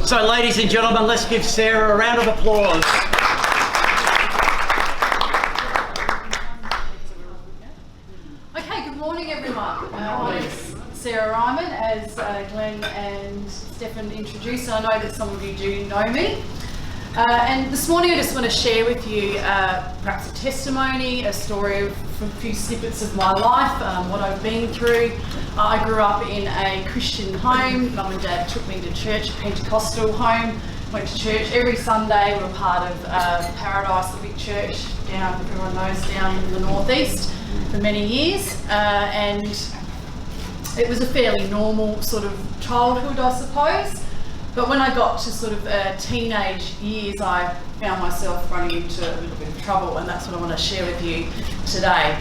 So ladies and gentlemen, let's give Sarah a round of applause. Okay, good morning everyone. My name's Sarah Reimann, as Glenn and Stefan introduced. I know that some of you do know me. And this morning I just want to share with you perhaps a testimony, a story from a few snippets of my life, what I've been through. I grew up in a Christian home. Mum and Dad took me to church, a Pentecostal home. Went to church every Sunday. We're part of Paradise, the big church down, everyone knows, down in the northeast for many years. And it was a fairly normal sort of childhood, I suppose. But when I got to sort of teenage years, I found myself running into a little bit of trouble, and that's what I want to share with you today.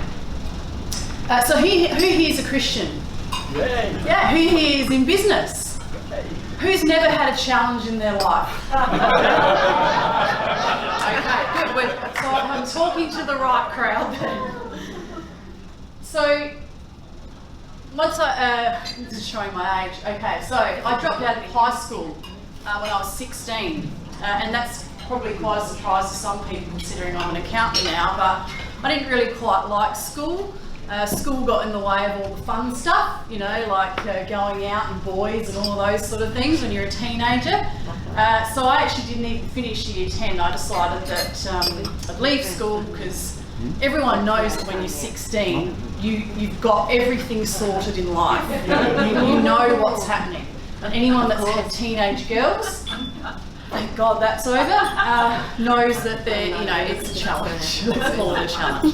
So who here is a Christian? Yeah, who here is in business? Who's never had a challenge in their life? Okay, good. So I'm talking to the right crowd then. So once this is showing my age. Okay, so I dropped out of high school when I was 16, and that's probably quite a surprise to some people considering I'm an accountant now, but I didn't really quite like school. School got in the way of all the fun stuff, you know, like going out and boys and all of those sort of things when you're a teenager. So I actually didn't even finish year 10. I decided that I'd leave school because everyone knows that when you're 16, you've got everything sorted in life. You know what's happening. And anyone that's had teenage girls, thank God that's over, knows that it's a challenge. Let's call it a challenge.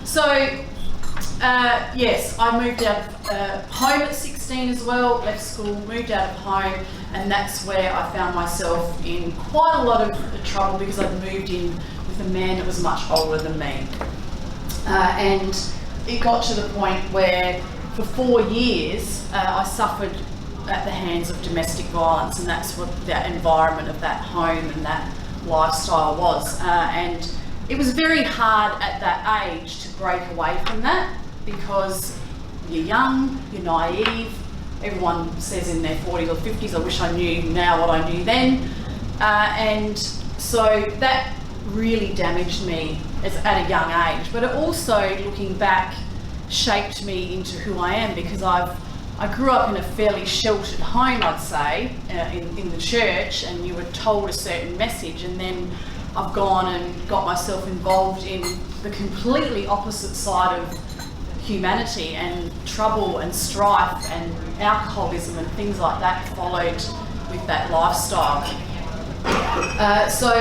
So, yes, I moved out of home at 16 as well, left school, moved out of home, and that's where I found myself in quite a lot of trouble because I'd moved in with a man that was much older than me. And it got to the point where for 4 years I suffered at the hands of domestic violence, and that's what that environment of that home and that lifestyle was. And it was very hard at that age to break away from that because you're young, you're naive. Everyone says in their 40s or 50s, I wish I knew now what I knew then. And so that really damaged me at a young age, but it also, looking back, shaped me into who I am because I grew up in a fairly sheltered home, I'd say, in the church, and you were told a certain message, and then I've gone and got myself involved in the completely opposite side of humanity, and trouble and strife and alcoholism and things like that followed with that lifestyle. So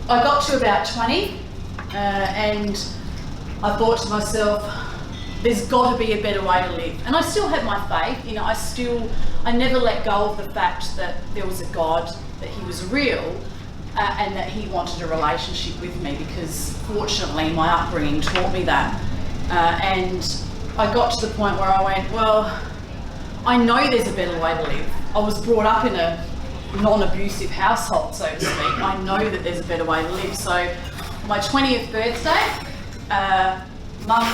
I got to about 20 and I thought to myself, there's got to be a better way to live. And I still had my faith, you know, I never let go of the fact that there was a God, that he was real, and that he wanted a relationship with me, because fortunately my upbringing taught me that. And I got to the point where I went, well, I know there's a better way to live. I was brought up in a non-abusive household, so to speak. I know that there's a better way to live. So my 20th birthday, Mum,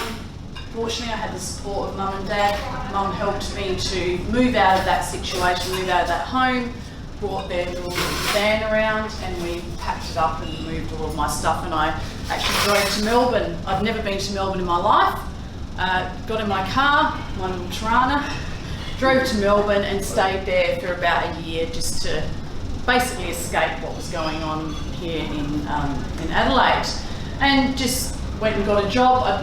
fortunately I had the support of Mum and Dad. Mum helped me to move out of that situation, move out of that home, brought their little van around, and we packed it up and moved all of my stuff, and I actually drove to Melbourne. I'd never been to Melbourne in my life. Got in my car, my little Tirana, drove to Melbourne and stayed there for about a year just to basically escape what was going on here in Adelaide. And just went and got a job. I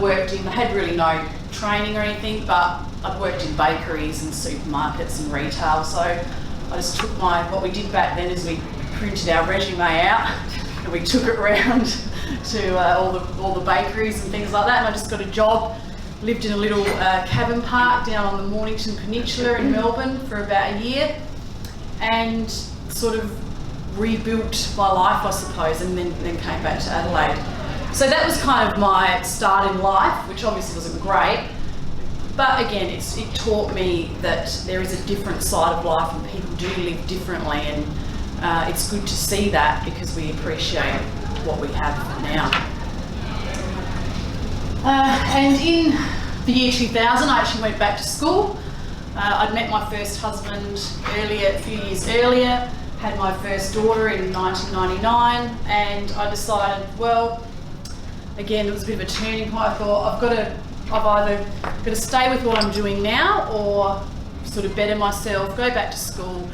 had really no training or anything, but I'd worked in bakeries and supermarkets and retail, so I just took what we did back then is we printed our resume out and we took it around to all the bakeries and things like that, and I just got a job. Lived in a little cabin park down on the Mornington Peninsula in Melbourne for about a year, and sort of rebuilt my life, I suppose, and then came back to Adelaide. So that was kind of my start in life, which obviously wasn't great, but again, it taught me that there is a different side of life and people do live differently, and it's good to see that because we appreciate what we have now. And in the year 2000, I actually went back to school. I'd met my first husband a few years earlier, had my first daughter in 1999, and I decided, well, again, it was a bit of a turning point. I thought I've either got to stay with what I'm doing now or sort of better myself, go back to school,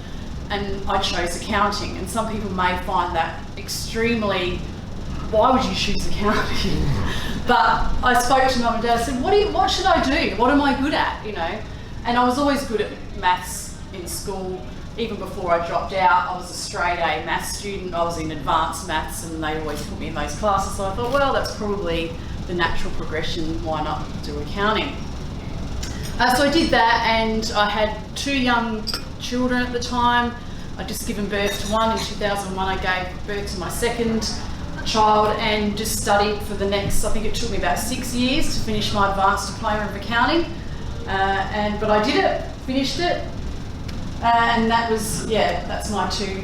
and I chose accounting. And some people may find that extremely, why would you choose accounting? But I spoke to Mum and Dad, I said, what should I do? What am I good at, you know? And I was always good at maths in school. Even before I dropped out, I was a straight A maths student. I was in advanced maths and they always put me in those classes. So I thought, well, that's probably the natural progression. Why not do accounting? So I did that, and I had 2 young children at the time. I'd just given birth to one. In 2001, I gave birth to my second child and just studied for the next, I think it took me about 6 years to finish my advanced diploma of accounting. But I did it, finished it. And that was, yeah, that's my 2.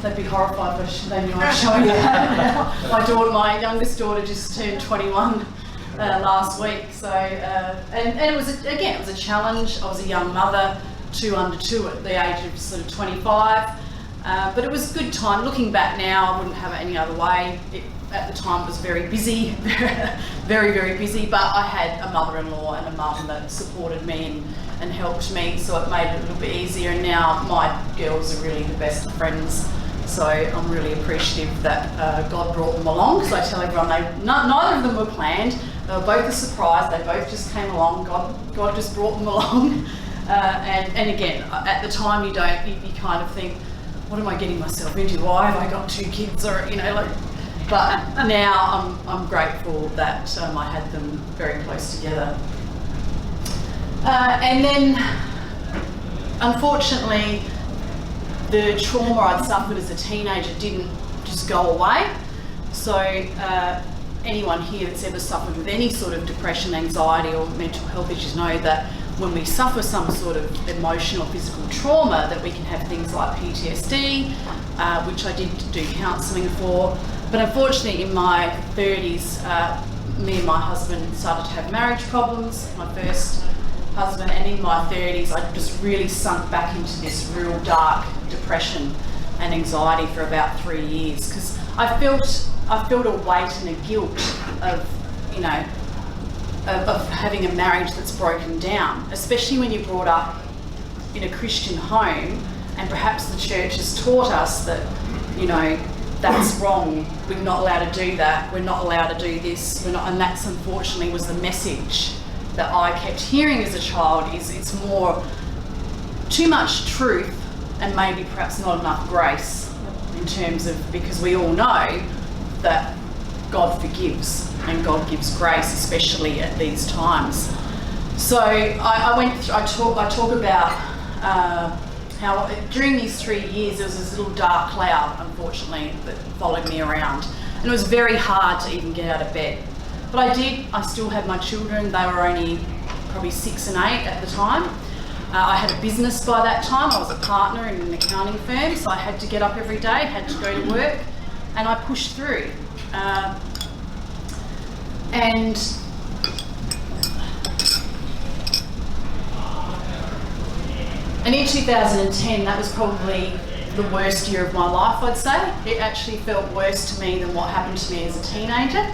They'd be horrified if they knew I was showing that. My youngest daughter just turned 21 last week. So, and it was, again, it was a challenge. I was a young mother, 2 under 2 at the age of sort of 25. But it was a good time. Looking back now, I wouldn't have it any other way. At the time, it was very busy, very, very busy. But I had a mother-in-law and a mum that supported me and helped me, so it made it a little bit easier. And now my girls are really the best of friends. So I'm really appreciative that God brought them along. Because I tell everyone, neither of them were planned. They were both a surprise. They both just came along. God just brought them along. And again, at the time, you kind of think, what am I getting myself into? Why have I got 2 kids? Or, you know, like. But now I'm grateful that I had them very close together. And then, unfortunately, the trauma I'd suffered as a teenager didn't just go away. So anyone here that's ever suffered with any sort of depression, anxiety or mental health issues know that when we suffer some sort of emotional, physical trauma, that we can have things like PTSD, which I did do counselling for. But unfortunately, in my 30s, me and my husband started to have marriage problems, my first husband, and in my 30s, I just really sunk back into this real dark depression and anxiety for about 3 years, because I felt a weight and a guilt of, you know, of having a marriage that's broken down, especially when you're brought up in a Christian home, and perhaps the church has taught us that, you know, that's wrong, we're not allowed to do that, we're not allowed to do this, and that's unfortunately was the message that I kept hearing as a child. Is it's more too much truth and maybe perhaps not enough grace, in terms of, because we all know that God forgives and God gives grace, especially at these times. So I talk about how during these 3 years there was this little dark cloud, unfortunately, that followed me around, and it was very hard to even get out of bed. But I still had my children. They were only probably 6 and 8 at the time. I had a business by that time. I was a partner in an accounting firm, so I had to get up every day, had to go to work, and I pushed through. And in 2010, that was probably the worst year of my life, I'd say. It actually felt worse to me than what happened to me as a teenager.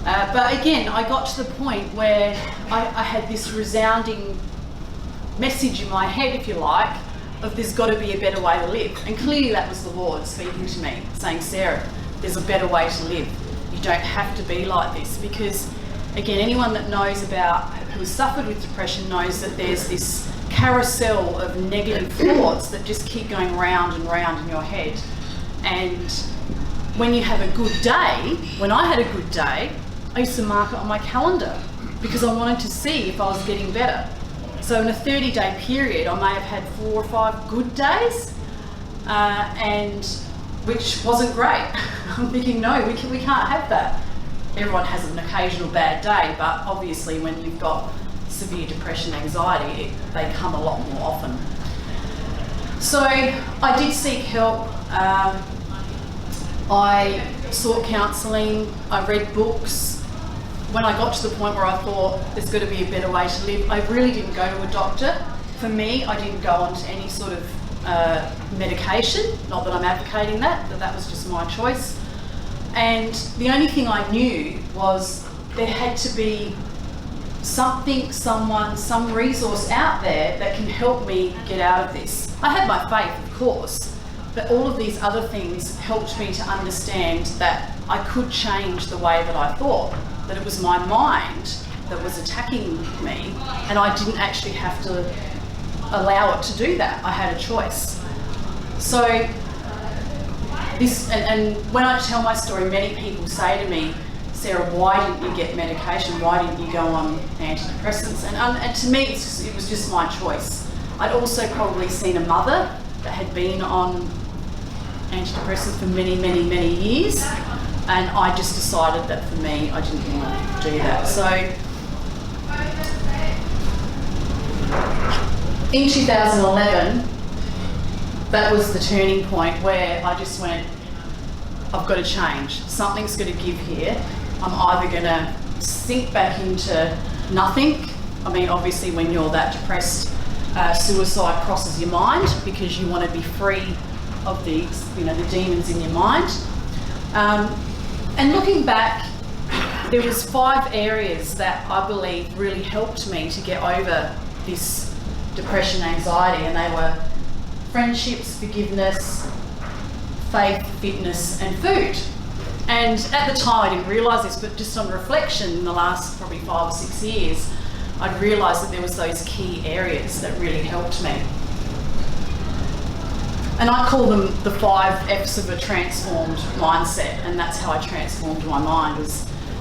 But again, I got to the point where I had this resounding message in my head, if you like, of there's got to be a better way to live. And clearly that was the Lord speaking to me, saying, Sarah, there's a better way to live. You don't have to be like this. Because, again, anyone that knows about, who has suffered with depression knows that there's this carousel of negative thoughts that just keep going round and round in your head. And when you have a good day, when I had a good day, I used to mark it on my calendar because I wanted to see if I was getting better. So in a 30-day period, I may have had 4 or 5 good days, and which wasn't great. I'm thinking, no, we can't have that. Everyone has an occasional bad day, but obviously when you've got severe depression, anxiety, they come a lot more often. So I did seek help. I sought counselling, I read books. When I got to the point where I thought there's got to be a better way to live, I really didn't go to a doctor. For me, I didn't go on to any sort of medication. Not that I'm advocating that, but that was just my choice. And the only thing I knew was there had to be something, someone, some resource out there that can help me get out of this. I had my faith, of course, but all of these other things helped me to understand that I could change the way that I thought, that it was my mind that was attacking me, and I didn't actually have to allow it to do that. I had a choice. So this, and when I tell my story, many people say to me, Sarah, why didn't you get medication? Why didn't you go on antidepressants? And to me, it was just my choice. I'd also probably seen a mother that had been on antidepressants for many, many, many years, and I just decided that for me, I didn't want to do that. So in 2011, that was the turning point where I just went, I've got to change. Something's got to give here. I'm either going to sink back into nothing. I mean, obviously when you're that depressed, suicide crosses your mind because you want to be free of these, the demons in your mind. And looking back, there was 5 areas that I believe really helped me to get over this depression, anxiety, and they were friendships, forgiveness, faith, fitness, and food. And at the time I didn't realise this, but just on reflection in the last probably 5 or 6 years, I'd realised that there was those key areas that really helped me. And I call them the 5 F's of a transformed mindset, and that's how I transformed my mind.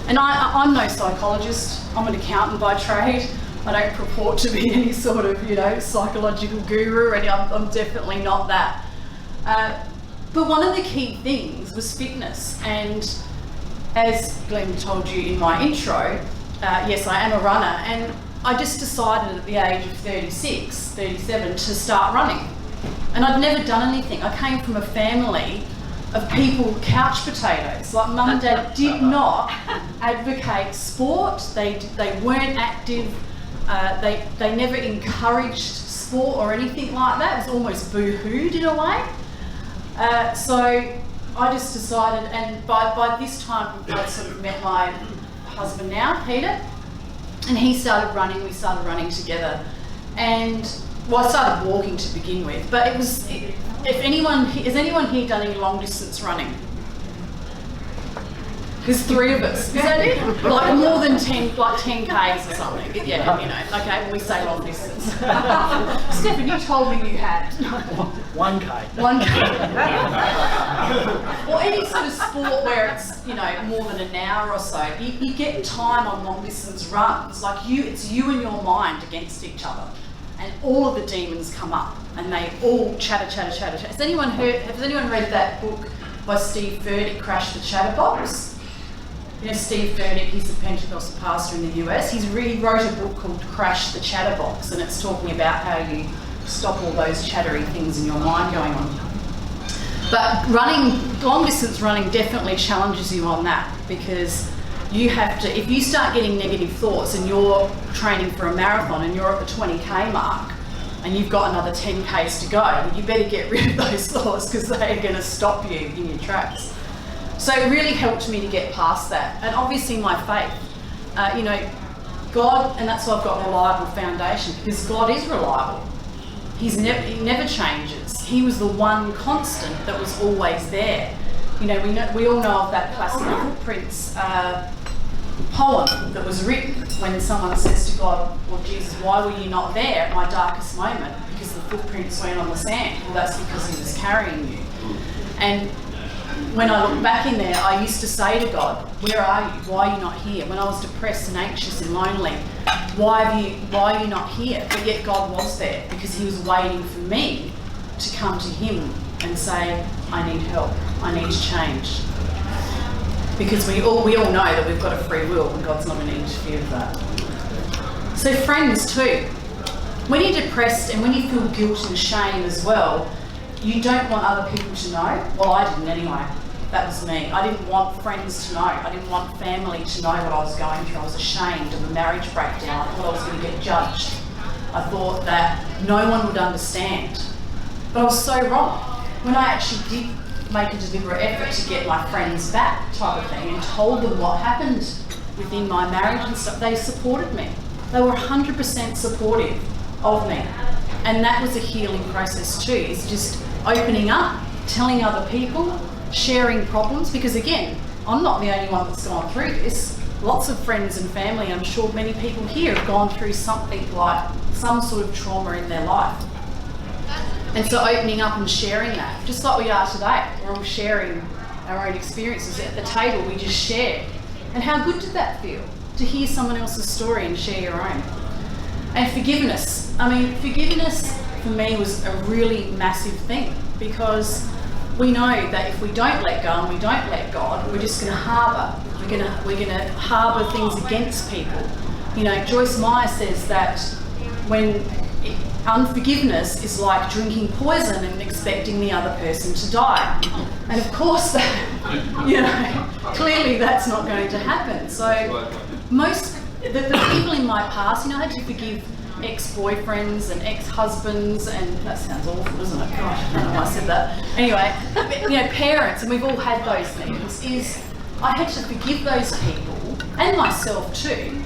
And I'm no psychologist, I'm an accountant by trade. I don't purport to be any sort of, psychological guru, and I'm definitely not that. But one of the key things was fitness, and as Glenn told you in my intro, yes, I am a runner, and I just decided at the age of 36, 37 to start running. And I'd never done anything. I came from a family of people, couch potatoes. Like mum and dad did not advocate sport, they weren't active, they never encouraged sport or anything like that. It was almost boo-hooed in a way. So I just decided, and by this time I'd sort of met my husband now, Peter, and he started running, we started running together. And well, I started walking to begin with, but it was, has anyone here done any long distance running? There's 3 of us. Is that it? Like more than 10, like 10 Ks or something. Yeah, okay, well, we say long distance. Stephen, you told me you had. 1K. 1K. Or any sort of sport where it's, more than an hour or so. You get time on long distance runs. Like it's you and your mind against each other. And all of the demons come up and they all chatter. Has anyone read that book by Steve Furtick, Crash the Chatterbox? Steve Furtick, he's a Pentecostal pastor in the US. He wrote a book called Crash the Chatterbox, and it's talking about how you stop all those chattery things in your mind going on. But long distance running definitely challenges you on that, because you have to, if you start getting negative thoughts and you're training for a marathon and you're at the 20K mark and you've got another 10 Ks to go, you better get rid of those thoughts because they're going to stop you in your tracks. So it really helped me to get past that. And obviously my faith, God, and that's why I've got a reliable foundation, because God is reliable. He never changes. He was the one constant that was always there. We all know of that classic Footprints poem that was written when someone says to God, well, Jesus, why were you not there at my darkest moment? Because the footprints weren't on the sand. Well, that's because he was carrying you. And when I look back in there, I used to say to God, where are you? Why are you not here? When I was depressed and anxious and lonely, why are you not here? But yet God was there, because he was waiting for me to come to him and say, I need help, I need to change. Because we all know that we've got a free will and God's not going to interfere with that. So friends too, when you're depressed and when you feel guilt and shame as well, you don't want other people to know. Well, I didn't anyway. That was me. I didn't want friends to know. I didn't want family to know what I was going through. I was ashamed of a marriage breakdown. I thought I was going to get judged. I thought that no one would understand. But I was so wrong. When I actually did make a deliberate effort to get my friends back type of thing and told them what happened within my marriage and stuff, they supported me. They were 100% supportive of me. And that was a healing process too, is just opening up, telling other people, sharing problems, because again, I'm not the only one that's gone through this. Lots of friends and family, I'm sure many people here have gone through something like some sort of trauma in their life. And so opening up and sharing that, just like we are today, we're all sharing our own experiences at the table, we just share. And how good did that feel, to hear someone else's story and share your own? And forgiveness. I mean, forgiveness for me was a really massive thing, because we know that if we don't let go and we don't let God, we're just going to harbour. We're going to harbour things against people. You know, Joyce Meyer says that when unforgiveness is like drinking poison and expecting the other person to die. And of course, you know, clearly that's not going to happen. So the people in my past, you know, I had to forgive ex-boyfriends and ex-husbands, and that sounds awful, doesn't it? Gosh, I don't know why I said that. Anyway, you know, parents, and we've all had those things, is I had to forgive those people, and myself too,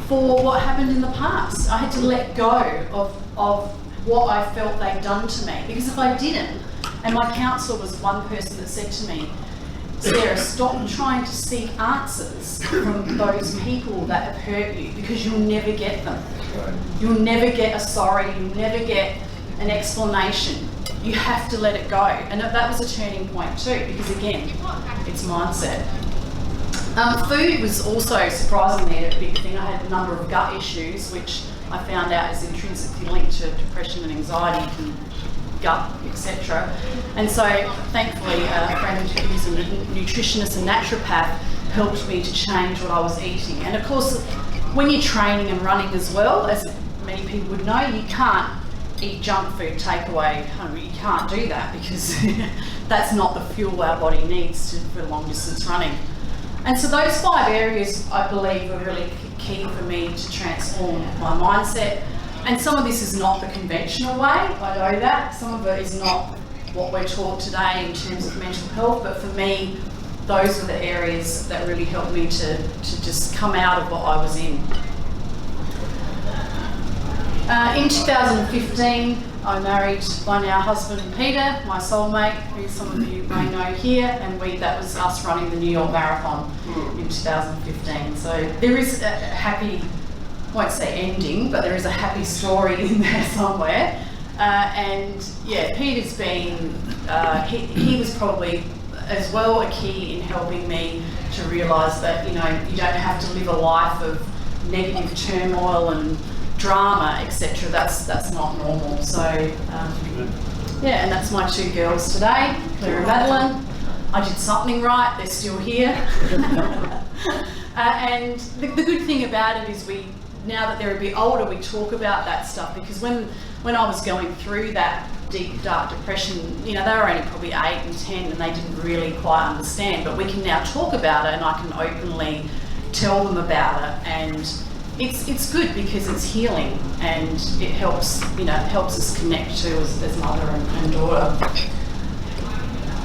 for what happened in the past. I had to let go of what I felt they'd done to me, because if I didn't, and my counsellor was one person that said to me, Sarah, stop trying to seek answers from those people that have hurt you, because you'll never get them. You'll never get a sorry, you'll never get an explanation. You have to let it go. And that was a turning point too, because again, it's mindset. Food was also surprisingly a big thing. I had a number of gut issues, which I found out is intrinsically linked to depression and anxiety and gut, etc. And so thankfully a friend who's a nutritionist and naturopath helped me to change what I was eating. And of course, when you're training and running as well, as many people would know, you can't eat junk food, takeaway. You can't do that, because that's not the fuel our body needs for long distance running. And so those 5 areas, I believe, are really key for me to transform my mindset. And some of this is not the conventional way, I know that. Some of it is not what we're taught today in terms of mental health, but for me, those were the areas that really helped me to just come out of what I was in. In 2015, I married my now husband Peter, my soulmate, who some of you may know here, and that was us running the New York Marathon in 2015. So there is a happy, I won't say ending, but there is a happy story in there somewhere. And yeah, Peter's been, he was probably as well a key in helping me to realise that, you know, you don't have to live a life of negative turmoil and drama, etc. That's not normal. So yeah, and that's my 2 girls today, Claire and Madeline. I did something right, they're still here. And the good thing about it is now that they're a bit older, we talk about that stuff, because when I was going through that deep, dark depression, you know, they were only probably 8 and 10 and they didn't really quite understand, but we can now talk about it and I can openly tell them about it, and it's good because it's healing and it helps, you know, it helps us connect to as mother and daughter.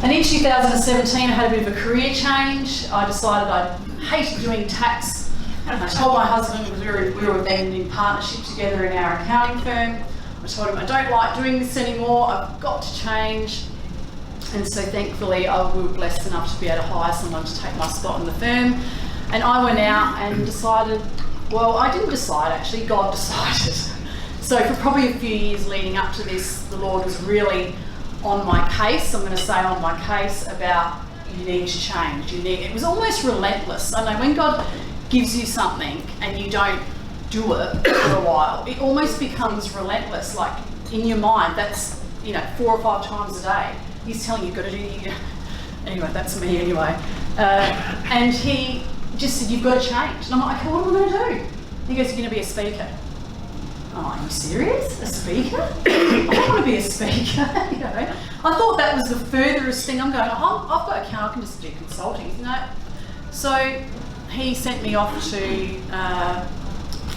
And in 2017, I had a bit of a career change. I decided I hated doing tax. I told my husband, we were then in partnership together in our accounting firm. I told him I don't like doing this anymore, I've got to change. And so thankfully we were blessed enough to be able to hire someone to take my spot in the firm. And I went out and decided, well, I didn't decide actually, God decided. So for probably a few years leading up to this, the Lord was really on my case, I'm going to say on my case, about you need to change. It was almost relentless. I know when God gives you something and you don't do it for a while, it almost becomes relentless. Like in your mind, that's, you know, 4 or 5 times a day. He's telling you, you've got to do it. Anyway, that's me anyway. And he just said, you've got to change. And I'm like, okay, what am I going to do? He goes, you're going to be a speaker. I'm like, are you serious? A speaker? I don't want to be a speaker. You know, I thought that was the furthest thing. I'm going, oh, I've got account, I can just do consulting. No. So he sent me off to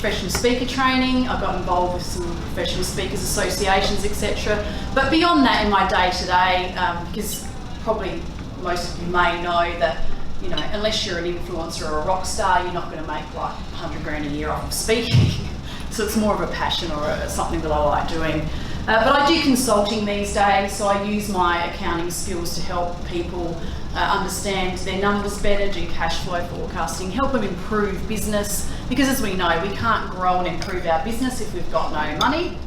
professional speaker training. I got involved with some professional speakers associations, etc. But beyond that, in my day-to-day, because probably most of you may know that, you know, unless you're an influencer or a rock star, you're not going to make like 100 grand a year off of speaking. So it's more of a passion or something that I like doing. But I do consulting these days, so I use my accounting skills to help people understand their numbers better, do cash flow forecasting, help them improve business, because as we know, we can't grow and improve our business if we've got no money.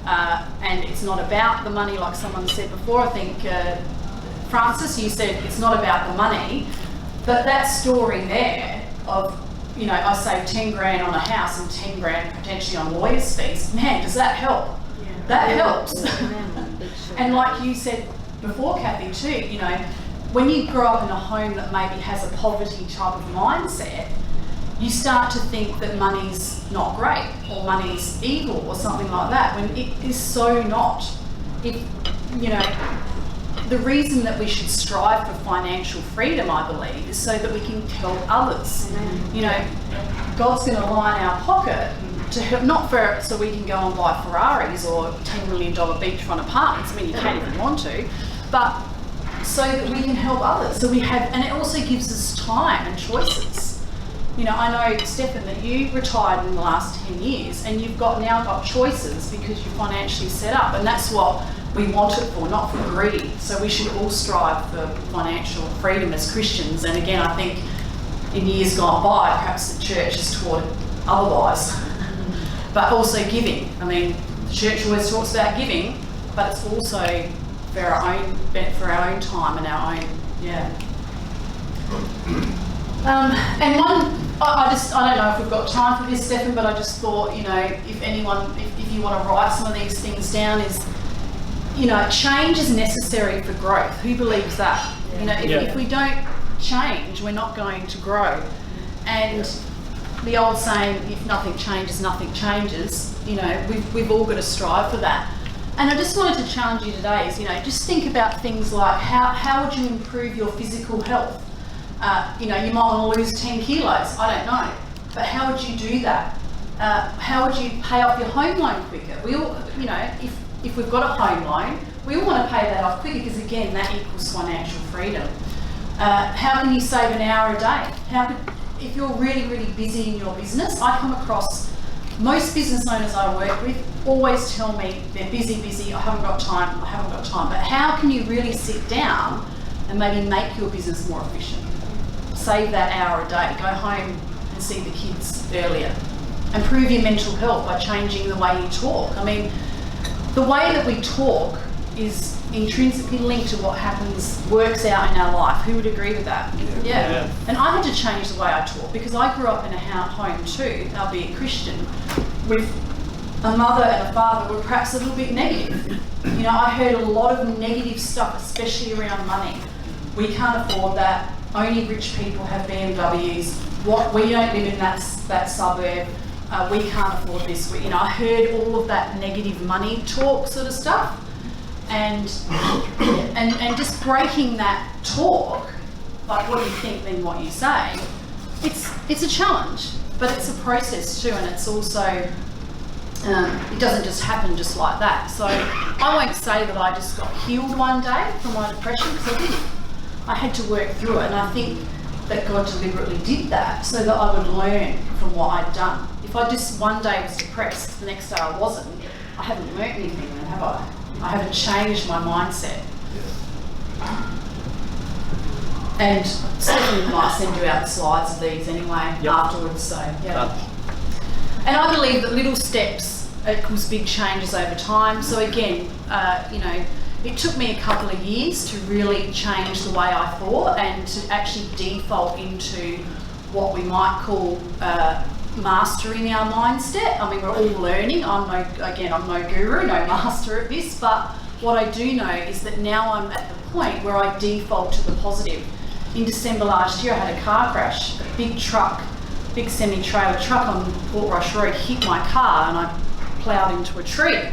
And it's not about the money, like someone said before. I think, Francis, you said it's not about the money, but that story there of, you know, I saved 10 grand on a house and 10 grand potentially on lawyers' fees, man, does that help? That helps. And like you said before, Kathy, too, you know, when you grow up in a home that maybe has a poverty type of mindset, you start to think that money's not great or money's evil or something like that, when it is so not. If, you know, the reason that we should strive for financial freedom, I believe, is so that we can help others. You know, God's going to line our pocket to help, not for so we can go and buy Ferraris or $10 million beachfront apartments. I mean, you can if you want to, but so that we can help others. So we have, and it also gives us time and choices. You know, I know, Stefan, that you retired in the last 10 years and you've now got choices because you're financially set up, and that's what we want it for, not for greed. So we should all strive for financial freedom as Christians. And again, I think in years gone by, perhaps the church has taught it otherwise. But also giving. I mean, the church always talks about giving, but it's also for our own time and our own, and one, I don't know if we've got time for this, Stefan, but I just thought, you know, if anyone, if you want to write some of these things down, is, you know, change is necessary for growth. Who believes that? You know, if we don't change, we're not going to grow. And the old saying, if nothing changes, nothing changes, you know, we've all got to strive for that. And I just wanted to challenge you today is, you know, just think about things like how would you improve your physical health? You know, you might want to lose 10 kilos, I don't know. But how would you do that? How would you pay off your home loan quicker? We all, you know, if we've got a home loan, we all want to pay that off quicker because, again, that equals financial freedom. How can you save an hour a day? If you're really, really busy in your business, I come across most business owners I work with always tell me they're busy, I haven't got time. But how can you really sit down and maybe make your business more efficient? Save that hour a day, go home and see the kids earlier. Improve your mental health by changing the way you talk. I mean, the way that we talk is intrinsically linked to what works out in our life. Who would agree with that? Yeah. And I had to change the way I talk because I grew up in a home too, albeit Christian, with a mother and a father who were perhaps a little bit negative. You know, I heard a lot of negative stuff, especially around money. We can't afford that. Only rich people have BMWs. We don't live in that suburb. We can't afford this. You know, I heard all of that negative money talk sort of stuff. And just breaking that talk, like what you think then what you say, it's a challenge, but it's a process too, and it's also, it doesn't just happen just like that. So I won't say that I just got healed one day from my depression, because I didn't. I had to work through it, and I think that God deliberately did that so that I would learn from what I'd done. If I just one day was depressed, the next day I wasn't, I haven't learnt anything then, have I? I haven't changed my mindset. And Stephen might send you out the slides of these anyway afterwards, so yeah. And I believe that little steps equals big changes over time. So again, you know, it took me a couple of years to really change the way I thought and to actually default into what we might call mastering our mindset. I mean, we're all learning. I'm no guru, no master at this, but what I do know is that now I'm at the point where I default to the positive. In December last year, I had a car crash. A big semi-trailer truck on Port Rush Road hit my car and I ploughed into a tree.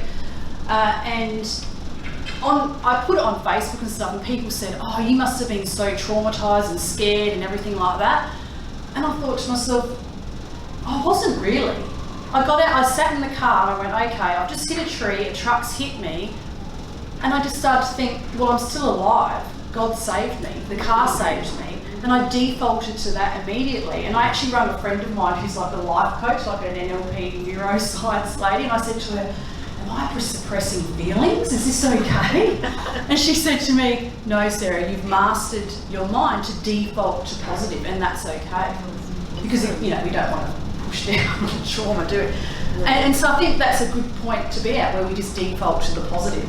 I put it on Facebook and stuff, and people said, "Oh, you must have been so traumatised and scared and everything like that." And I thought to myself, I wasn't really. I got out, I sat in the car and I went, okay, I've just hit a tree, a truck's hit me, and I just started to think, well, I'm still alive. God saved me, the car saved me, and I defaulted to that immediately. And I actually rang a friend of mine who's like a life coach, like an NLP neuroscience lady, and I said to her, am I suppressing feelings? Is this okay? And she said to me, no, Sarah, you've mastered your mind to default to positive, and that's okay. Because, you know, we don't want to push down trauma, do it. And so I think that's a good point to be at, where we just default to the positive.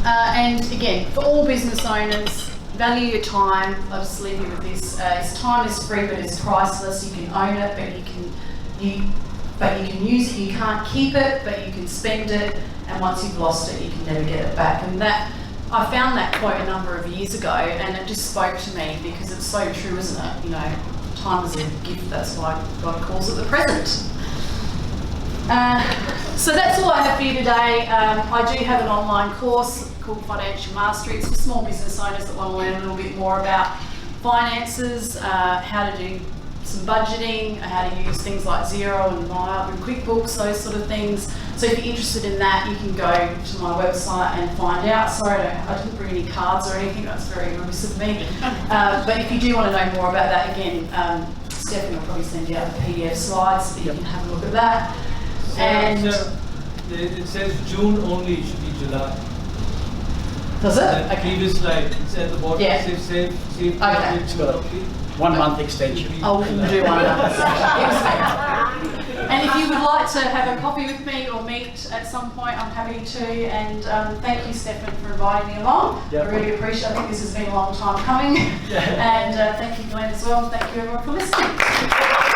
And again, for all business owners, value your time. I'll just leave you with this. Time is free, but it's priceless. You can own it, but you can use it. You can't keep it, but you can spend it. And once you've lost it, you can never get it back. And that, I found that quote a number of years ago, and it just spoke to me because it's so true, isn't it? You know, time is a gift. That's why God calls it the present. So that's all I have for you today. I do have an online course called Financial Mastery. It's for small business owners that want to learn a little bit more about finances, how to do some budgeting, how to use things like Xero and MyUp and QuickBooks, those sort of things. So if you're interested in that, you can go to my website and find out. Sorry, I didn't bring any cards or anything. That's very remiss of me. But if you do want to know more about that, again, Stephanie will probably send you out the PDF slides so that you can have a look at that. And it says June only, it should be July. Does it? Okay. Previous slide, it's at the bottom. Yeah. It says save. Okay. It's got a 1 month extension. I'll do one month. And if you would like to have a coffee with me or meet at some point, I'm happy to. And thank you, Stefan, for inviting me along. Yep. I really appreciate it. I think this has been a long time coming. And thank you, Glenn, as well. And thank you, everyone, for listening.